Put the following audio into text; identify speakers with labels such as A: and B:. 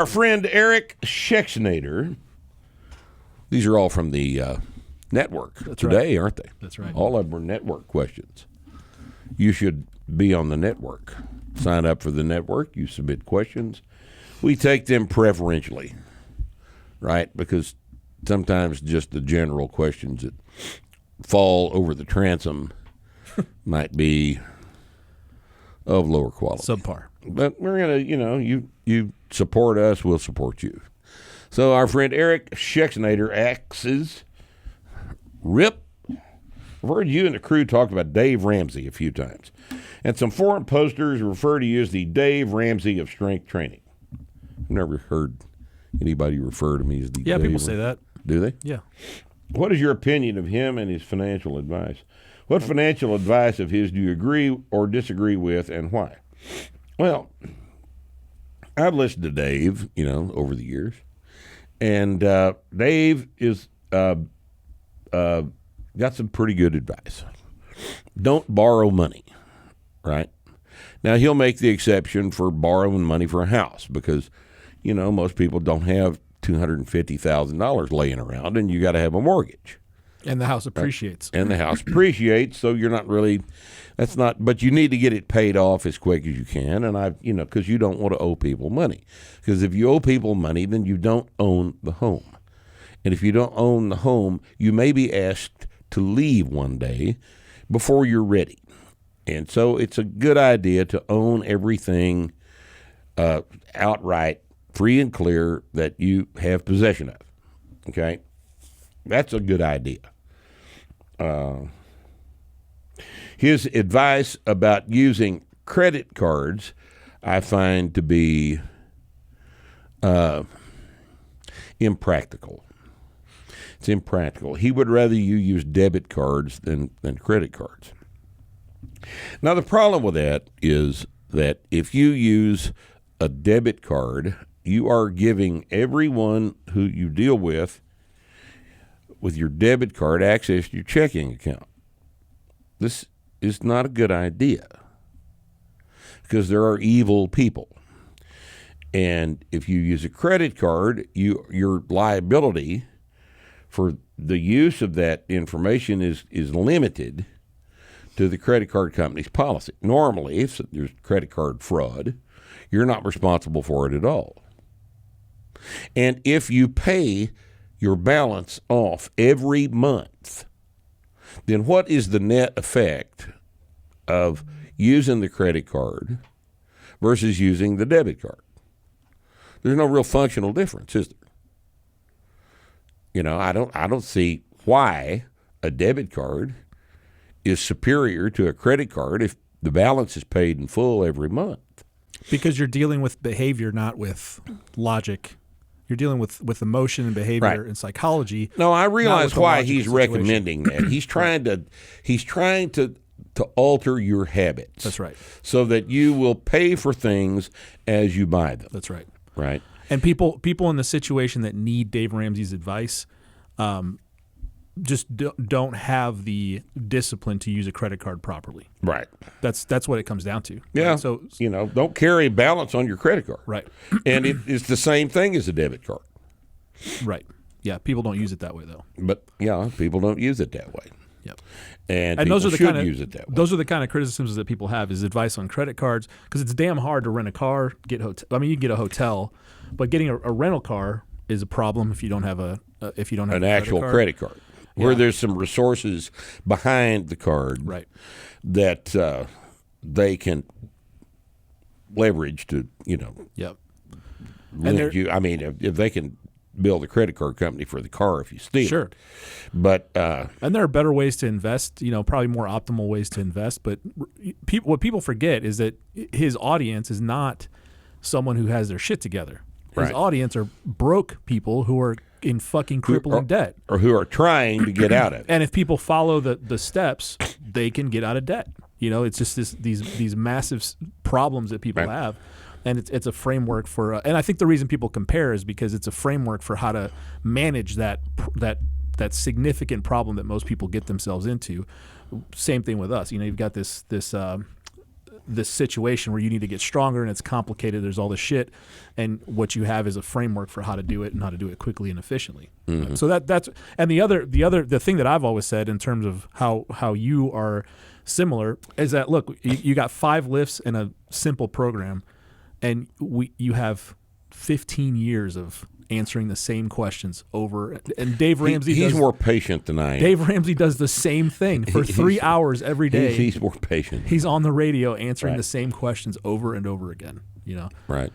A: Our friend Eric Schexnayder. These are all from the network today, aren't they?
B: That's right.
A: All of them are network questions. You should be on the network. Sign up for the network. You submit questions. We take them preferentially, right? Because sometimes just the general questions that fall over the transom might be of lower quality.
B: Subpar.
A: But we're going to, you support us, we'll support you. So our friend Eric Schexnayder asks, Rip, I've heard you and the crew talk about Dave Ramsey a few times, and some forum posters refer to you as the Dave Ramsey of strength training. I've never heard anybody refer to me as the Dave
B: people say that.
A: Do they?
B: Yeah.
A: What is your opinion of him and his financial advice? What financial advice of his do you agree or disagree with, and why? Well, I've listened to Dave, over the years, and Dave is got some pretty good advice. Don't borrow money, right? Now, he'll make the exception for borrowing money for a house because, most people don't have $250,000 laying around, and you got to have a mortgage.
B: And the house appreciates.
A: And the house appreciates, so you're not really, but you need to get it paid off as quick as you can, and because you don't want to owe people money. Because if you owe people money, then you don't own the home. And if you don't own the home, you may be asked to leave one day before you're ready. And so it's a good idea to own everything outright, free and clear, that you have possession of. Okay? That's a good idea. His advice about using credit cards, I find to be impractical. It's impractical. He would rather you use debit cards than credit cards. Now, the problem with that is that if you use a debit card, you are giving everyone who you deal with your debit card access to your checking account. This is not a good idea because there are evil people. And if you use a credit card, your liability for the use of that information is limited to the credit card company's policy. Normally, if there's credit card fraud, you're not responsible for it at all. And if you pay your balance off every month, then what is the net effect of using the credit card versus using the debit card? There's no real functional difference, is there? I don't see why a debit card is superior to a credit card if the balance is paid in full every month.
B: Because you're dealing with behavior, not with logic. You're dealing with emotion and behavior and psychology.
A: No, I realize why he's recommending that. He's trying to alter your habits.
B: That's right.
A: So that you will pay for things as you buy them.
B: That's right.
A: Right.
B: And people in the situation that need Dave Ramsey's advice just don't have the discipline to use a credit card properly.
A: Right.
B: That's what it comes down to.
A: Yeah.
B: Right? So
A: don't carry balance on your credit card.
B: Right.
A: And it's the same thing as a debit card.
B: Right. Yeah. People don't use it that way though.
A: But people don't use it that way.
B: Yep.
A: And
B: those are the
A: should use it that way.
B: Those are the kind of criticisms that people have is advice on credit cards because it's damn hard to rent a car, get hotel. I mean, you can get a hotel, but getting a rental car is a problem if you don't have an
A: actual credit card. Where there's some resources behind the card that they can leverage to,
B: Yep.
A: lend you. I mean, if they can bill the credit card company for the car if you steal
B: Sure.
A: it. But
B: and there are better ways to invest, probably more optimal ways to invest. But what people forget is that his audience is not someone who has their shit together. His audience are broke people who are in fucking crippling debt.
A: Or who are trying to get out of it.
B: And if people follow the steps, they can get out of debt. It's just these massive problems that people have. And it's a framework for and I think the reason people compare is because it's a framework for how to manage that significant problem that most people get themselves into. Same thing with us. You've got this this situation where you need to get stronger and it's complicated. There's all this shit, and what you have is a framework for how to do it and how to do it quickly and efficiently. So that's and the thing that I've always said in terms of how you are similar is that look, you got 5 lifts in a simple program, and you have 15 years of answering the same questions over. And Dave Ramsey
A: he's more patient than I am.
B: Dave Ramsey does the same thing for 3 hours every day.
A: He's more patient.
B: He's on the radio answering the same questions over and over again.
A: Right.